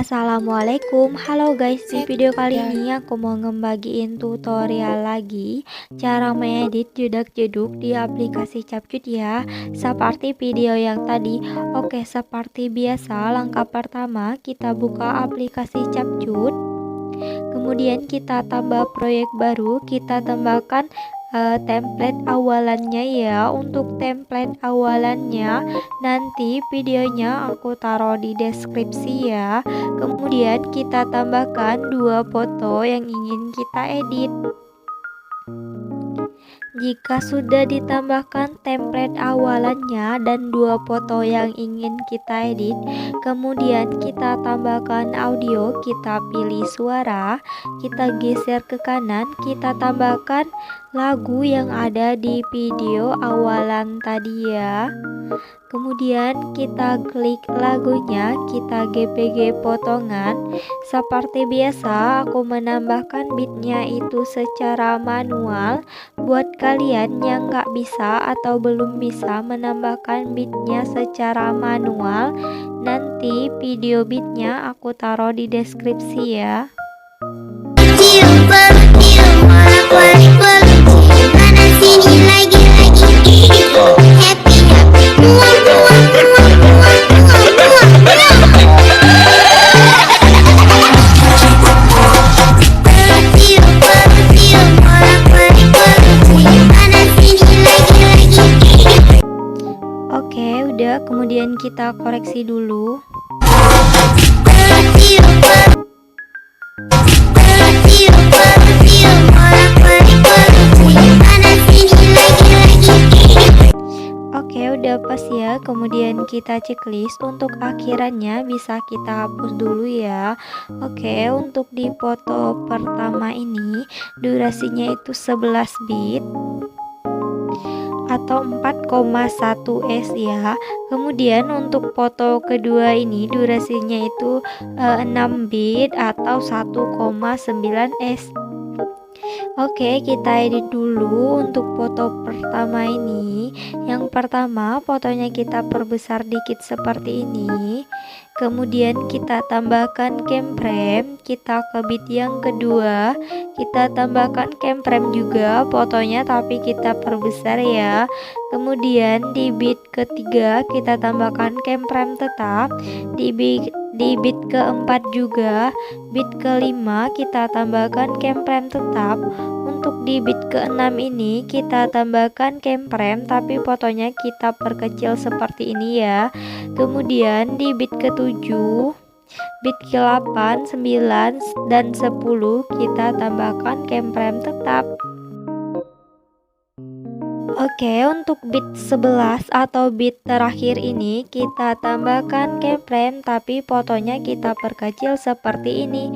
Assalamualaikum, halo guys. Di video kali ini aku mau ngebagiin tutorial lagi cara mengedit jedak-jeduk di aplikasi CapCut ya, seperti video yang tadi. Oke, seperti biasa, langkah pertama kita buka aplikasi CapCut, kemudian kita tambah proyek baru, kita tambahkan template awalannya ya. Untuk template awalannya nanti videonya aku taruh di deskripsi ya. Kemudian kita tambahkan dua foto yang ingin kita edit. Jika sudah ditambahkan template awalannya dan dua foto yang ingin kita edit, kemudian kita tambahkan audio, kita pilih suara, kita geser ke kanan, kita tambahkan lagu yang ada di video awalan tadi ya. Kemudian kita klik lagunya, kita GPG potongan. Seperti biasa aku menambahkan beatnya itu secara manual. Buat kalian yang nggak bisa atau belum bisa menambahkan beatnya secara manual, nanti video beatnya aku taruh di deskripsi ya. Oke, udah, kemudian kita koreksi dulu. Oke, udah pas ya. Kemudian kita checklist. Untuk akhirannya bisa kita hapus dulu ya. Oke, untuk di foto pertama ini durasinya itu 11 bit atau 4,1 s ya. Kemudian untuk foto kedua ini durasinya itu 6 bit atau 1,9 s. Oke, kita edit dulu untuk foto pertama ini. Yang pertama, fotonya kita perbesar dikit seperti ini. Kemudian kita tambahkan keyframe, kita ke bit yang kedua, kita tambahkan keyframe juga fotonya tapi kita perbesar ya. Kemudian di bit ketiga kita tambahkan keyframe tetap, di bit keempat juga, bit kelima kita tambahkan keyframe tetap. Untuk di bit keenam ini kita tambahkan keyframe tapi fotonya kita perkecil seperti ini ya. Kemudian di bit ketujuh, bit ke-8, 9, dan 10 kita tambahkan keyframe tetap. Oke, untuk bit 11 atau bit terakhir ini kita tambahkan keyframe tapi fotonya kita perkecil seperti ini.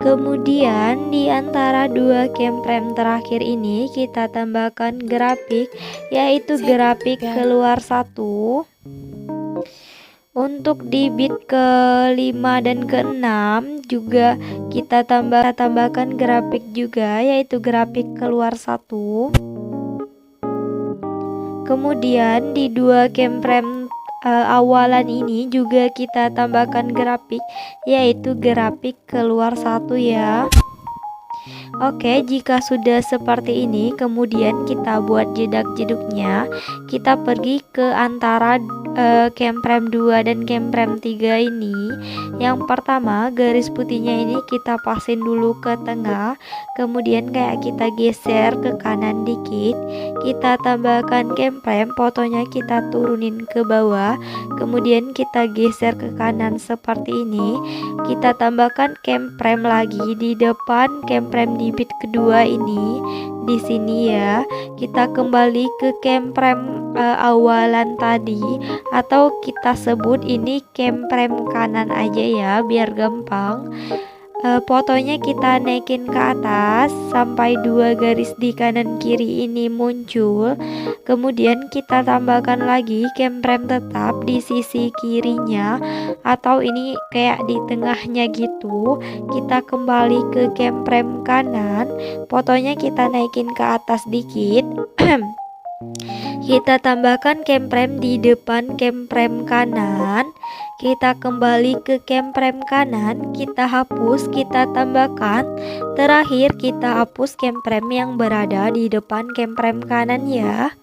Kemudian di antara dua keyframe terakhir ini kita tambahkan grafik, yaitu grafik keluar satu. Untuk di bit ke-5 dan ke-6 juga kita tambahkan grafik juga, yaitu grafik keluar satu. Kemudian di dua keyframe awalan ini juga kita tambahkan grafik, yaitu grafik keluar satu ya. Oke, jika sudah seperti ini, kemudian kita buat jedak-jeduknya. Kita pergi ke antara keyframe 2 dan keyframe 3 ini. Yang pertama, garis putihnya ini kita pasin dulu ke tengah, kemudian kayak kita geser ke kanan dikit, kita tambahkan keyframe, fotonya kita turunin ke bawah, kemudian kita geser ke kanan seperti ini. Kita tambahkan keyframe lagi di depan keyframe di bit kedua ini, di sini ya. Kita kembali ke keyframe awalan tadi, atau kita sebut ini keyframe kanan aja ya biar gampang. Fotonya kita naikin ke atas sampai dua garis di kanan kiri ini muncul. Kemudian kita tambahkan lagi keyframe tetap di sisi kirinya, atau ini kayak di tengahnya gitu. Kita kembali ke keyframe kanan, fotonya kita naikin ke atas dikit. Kita tambahkan kemprem di depan kemprem kanan. Kita kembali ke kemprem kanan, kita hapus, kita tambahkan. Terakhir kita hapus kemprem yang berada di depan kemprem kanan ya.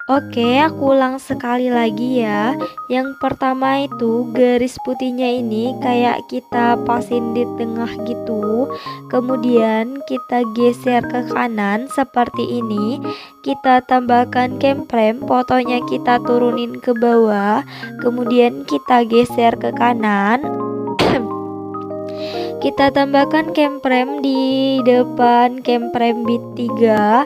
Oke, aku ulang sekali lagi ya. Yang pertama itu garis putihnya ini kayak kita pasin di tengah gitu. Kemudian kita geser ke kanan seperti ini. Kita tambahkan kemprem, fotonya kita turunin ke bawah. Kemudian kita geser ke kanan. Kita tambahkan kemprem di depan kemprem bit 3.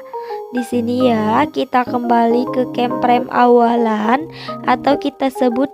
Di sini ya, kita kembali ke kemprem awalan atau kita sebut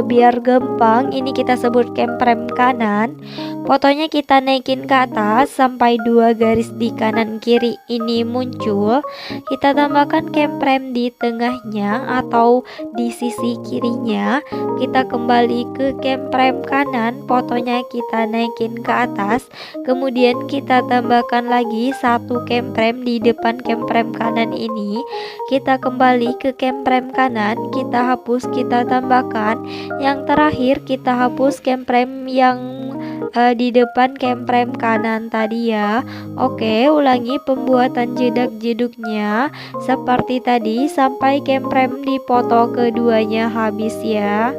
biar gampang, ini kita sebut kemprem kanan. Fotonya kita naikin ke atas sampai 2 garis di kanan kiri ini muncul. Kita tambahkan kemprem di tengahnya atau di sisi kirinya. Kita kembali ke kemprem kanan, fotonya kita naikin ke atas. Kemudian kita tambahkan lagi 1 kemprem di depan kemprem kanan ini. Kita kembali ke kemprem kanan, kita hapus, kita tambahkan. Yang terakhir kita hapus kemprem yang di depan kemprem kanan tadi ya. Oke, ulangi pembuatan jedak-jeduknya seperti tadi sampai kemprem di foto keduanya habis ya.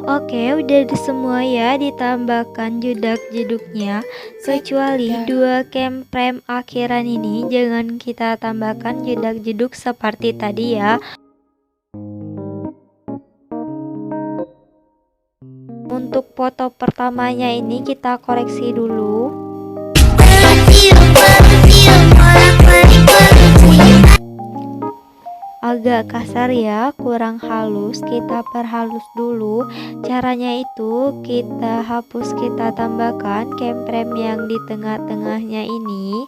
Oke, udah semua ya, ditambahkan jedak-jeduknya kecuali 2 kemprem akhiran ini jangan kita tambahkan jedak-jeduk seperti tadi ya. Untuk foto pertamanya ini kita koreksi dulu. Agak kasar ya, kurang halus, kita perhalus dulu. Caranya itu kita hapus, kita tambahkan kemprem yang di tengah-tengahnya ini.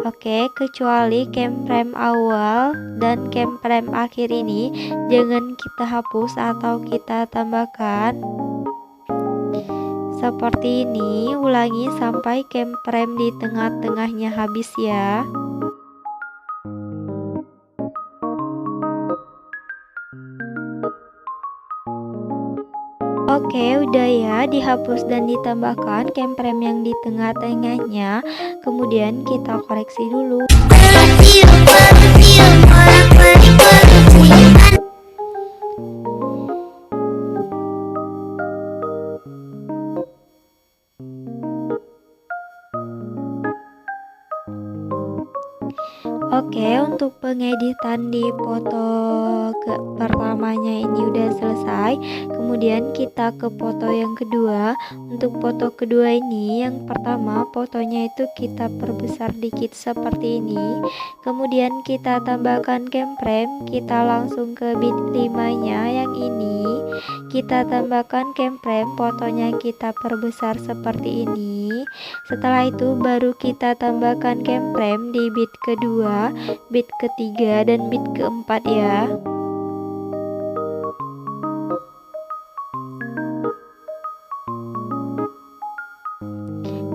Oke, kecuali kemprem awal dan kemprem akhir ini jangan kita hapus atau kita tambahkan. Seperti ini, ulangi sampai kemprem di tengah-tengahnya habis ya. Oke, udah ya, dihapus dan ditambahkan kemprem yang di tengah-tengahnya. Kemudian kita koreksi dulu. Oke, untuk pengeditan di foto pertamanya ini udah selesai. Kemudian kita ke foto yang kedua. Untuk foto kedua ini, yang pertama fotonya itu kita perbesar dikit seperti ini. Kemudian kita tambahkan kemprem, kita langsung ke bit 5-nya yang ini. Kita tambahkan kemprem, fotonya kita perbesar seperti ini. Setelah itu baru kita tambahkan kemprem di bit kedua, bit ketiga, dan bit keempat ya.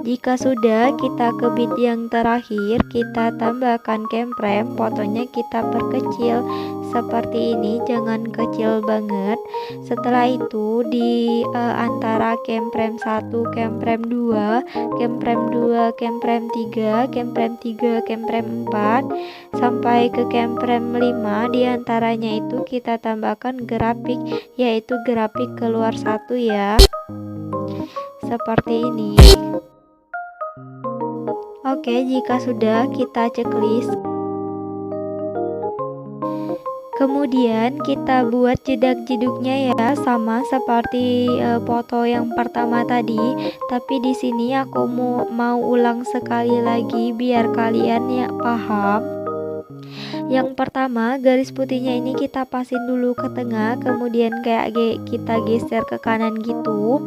Jika sudah, kita ke bit yang terakhir, kita tambahkan kemprem, fotonya kita perkecil seperti ini, jangan kecil banget. Setelah itu di antara kemprem 1, kemprem 2, kemprem 2, kemprem 3, kemprem 3, kemprem 4 sampai ke kemprem 5, di antaranya itu kita tambahkan grafik, yaitu grafik keluar 1 ya. Seperti ini. Oke, jika sudah, kita checklist. Kemudian kita buat jedak-jeduknya ya, sama seperti foto yang pertama tadi. Tapi di sini aku mau ulang sekali lagi biar kalian ya paham. Yang pertama, garis putihnya ini kita pasin dulu ke tengah, kemudian kayak kita geser ke kanan gitu.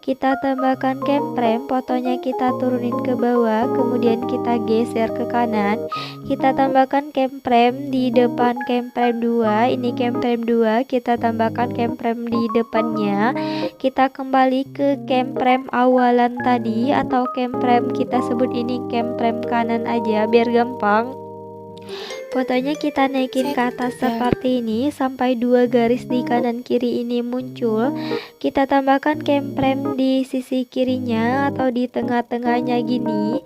Kita tambahkan kemprem, fotonya kita turunin ke bawah, kemudian kita geser ke kanan. Kita tambahkan kemprem di depan kemprem 2. Ini kemprem 2, kita tambahkan kemprem di depannya. Kita kembali ke kemprem awalan tadi, atau kemprem kita sebut ini kemprem kanan aja biar gampang. Fotonya kita naikin ke atas seperti ini sampai 2 garis di kanan kiri ini muncul. Kita tambahkan kemprem di sisi kirinya atau di tengah-tengahnya gini.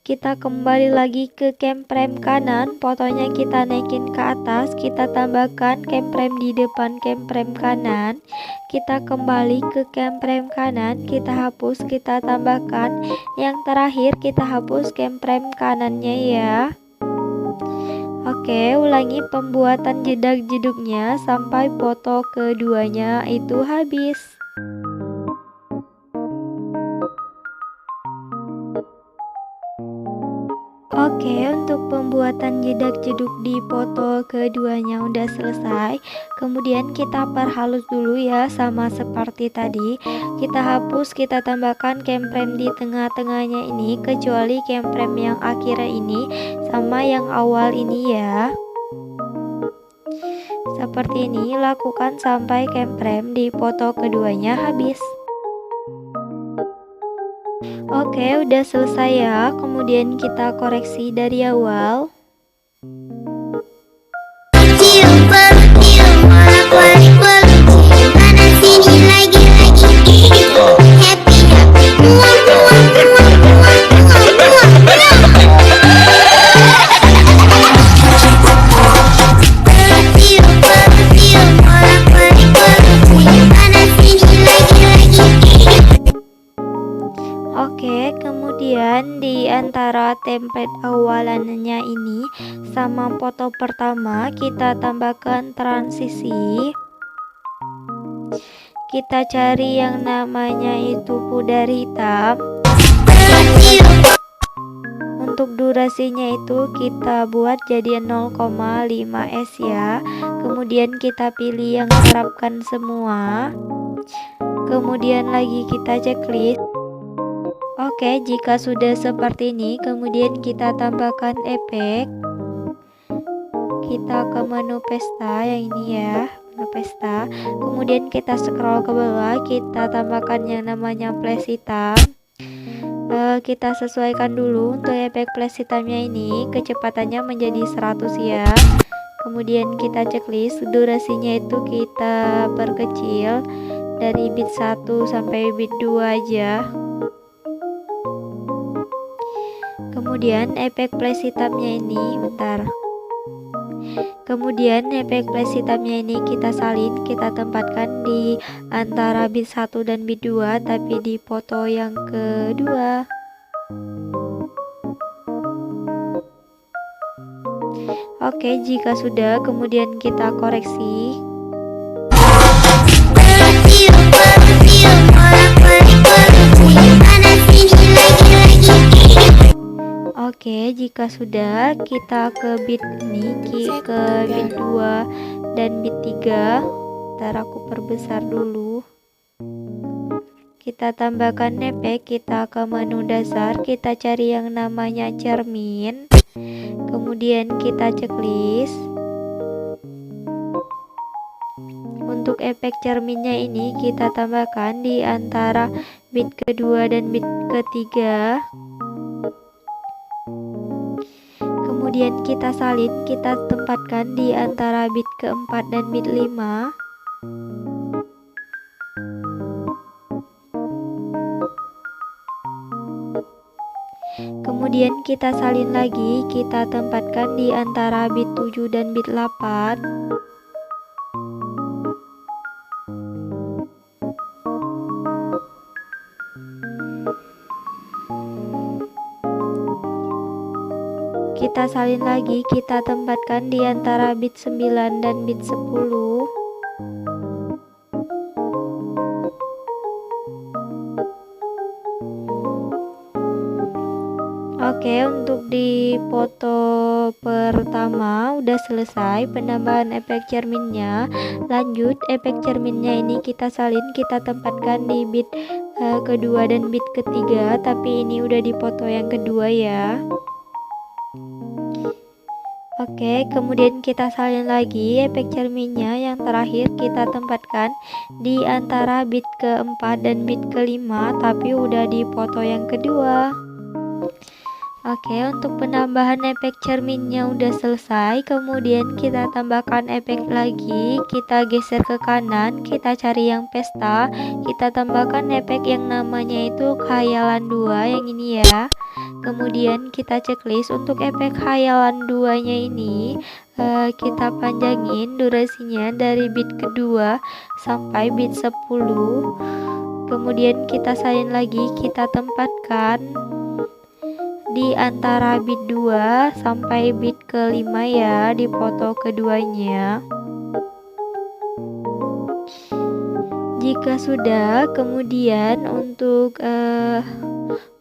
Kita kembali lagi ke kemprem kanan, fotonya kita naikin ke atas, kita tambahkan kemprem di depan kemprem kanan. Kita kembali ke kemprem kanan, kita hapus, kita tambahkan. Yang terakhir kita hapus kemprem kanannya ya. Oke, ulangi pembuatan jedak-jeduknya sampai foto keduanya itu habis. Oke, untuk pembuatan jedak-jeduk di foto keduanya udah selesai. Kemudian kita perhalus dulu ya, sama seperti tadi. Kita hapus, kita tambahkan kemprem di tengah-tengahnya ini, kecuali kemprem yang akhirnya ini sama yang awal ini ya. Seperti ini, lakukan sampai kemprem di foto keduanya habis. Oke, udah selesai ya. Kemudian kita koreksi dari awal. Oke, kemudian di antara template awalannya ini sama foto pertama kita tambahkan transisi. Kita cari yang namanya itu pudar hitam. Untuk durasinya itu kita buat jadi 0,5 s ya. Kemudian kita pilih yang terapkan semua. Kemudian lagi kita checklist. Oke, jika sudah seperti ini, kemudian kita tambahkan efek. Kita ke menu pesta yang ini ya, menu pesta. Kemudian kita scroll ke bawah, kita tambahkan yang namanya flash hitam. Kita sesuaikan dulu untuk efek flash hitamnya ini, kecepatannya menjadi 100 ya. Kemudian kita checklist, durasinya itu kita perkecil dari bit 1 sampai bit 2 aja. Kemudian efek flash hitamnya ini, bentar. Kemudian efek flash hitamnya ini kita salin, kita tempatkan di antara bit 1 dan bit 2, tapi di foto yang kedua. Oke, jika sudah, kemudian kita koreksi. Oke, jika sudah, kita ke bit ini, ke bit 2 dan bit 3. Ntar aku perbesar dulu. Kita tambahkan efek, kita ke menu dasar, kita cari yang namanya cermin. Kemudian kita checklist. Untuk efek cerminnya ini kita tambahkan di antara bit kedua dan bit ketiga. Kemudian kita salin, kita tempatkan di antara bit keempat dan bit 5. Kemudian kita salin lagi, kita tempatkan di antara bit 7 dan bit 8. Kita salin lagi, kita tempatkan di antara bit 9 dan bit 10. Oke, untuk di foto pertama udah selesai penambahan efek cerminnya. Lanjut, efek cerminnya ini kita salin, kita tempatkan di bit kedua dan bit ketiga, tapi ini udah di foto yang kedua ya. Oke, kemudian kita salin lagi efek cerminnya. Yang terakhir kita tempatkan di antara bit keempat dan bit kelima, tapi udah di foto yang kedua. Oke, untuk penambahan efek cerminnya udah selesai. Kemudian kita tambahkan efek lagi, kita geser ke kanan, kita cari yang pesta, kita tambahkan efek yang namanya itu khayalan 2 yang ini ya. Kemudian kita checklist untuk efek khayalan 2-nya ini, kita panjangin durasinya dari bit kedua sampai bit 10. Kemudian kita salin lagi, kita tempatkan di antara bit 2 sampai bit kelima ya di foto keduanya. Jika sudah, kemudian untuk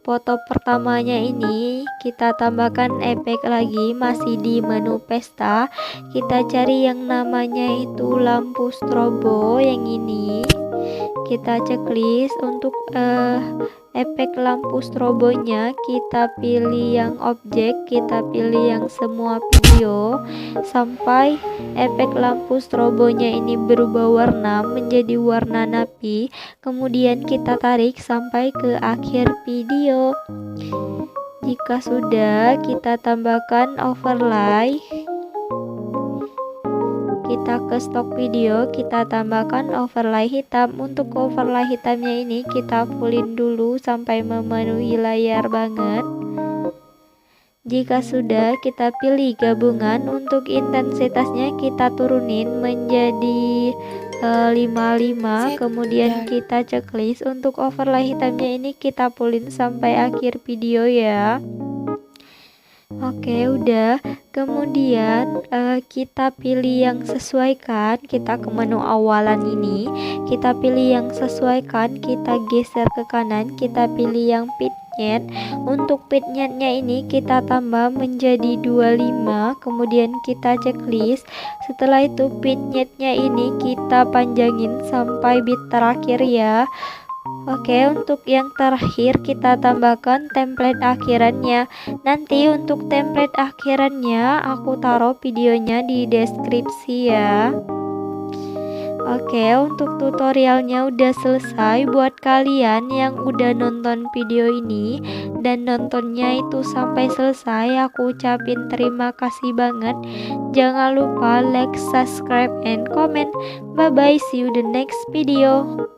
foto pertamanya ini kita tambahkan efek lagi, masih di menu pesta. Kita cari yang namanya itu lampu strobo yang ini. Kita checklist untuk efek lampu strobonya, kita pilih yang objek, kita pilih yang semua video sampai efek lampu strobonya ini berubah warna menjadi warna napi. Kemudian kita tarik sampai ke akhir video. Jika sudah, kita tambahkan overlay. Kita ke stok video, kita tambahkan overlay hitam. Untuk overlay hitamnya ini kita fullin dulu sampai memenuhi layar banget. Jika sudah, kita pilih gabungan. Untuk intensitasnya kita turunin menjadi 55. Kemudian kita checklist. Untuk overlay hitamnya ini kita fullin sampai akhir video ya. Oke, udah. Kemudian kita pilih yang sesuaikan. Kita ke menu awalan ini, kita pilih yang sesuaikan, kita geser ke kanan, kita pilih yang pitnyet. Untuk pitnyetnya ini kita tambah menjadi 25. Kemudian kita checklist. Setelah itu pitnyetnya ini kita panjangin sampai bit terakhir ya. Oke, untuk yang terakhir kita tambahkan template akhirannya. Nanti untuk template akhirannya aku taruh videonya di deskripsi ya. Oke, untuk tutorialnya udah selesai. Buat kalian yang udah nonton video ini dan nontonnya itu sampai selesai, aku ucapin terima kasih banget. Jangan lupa like, subscribe, and comment. Bye bye, see you the next video.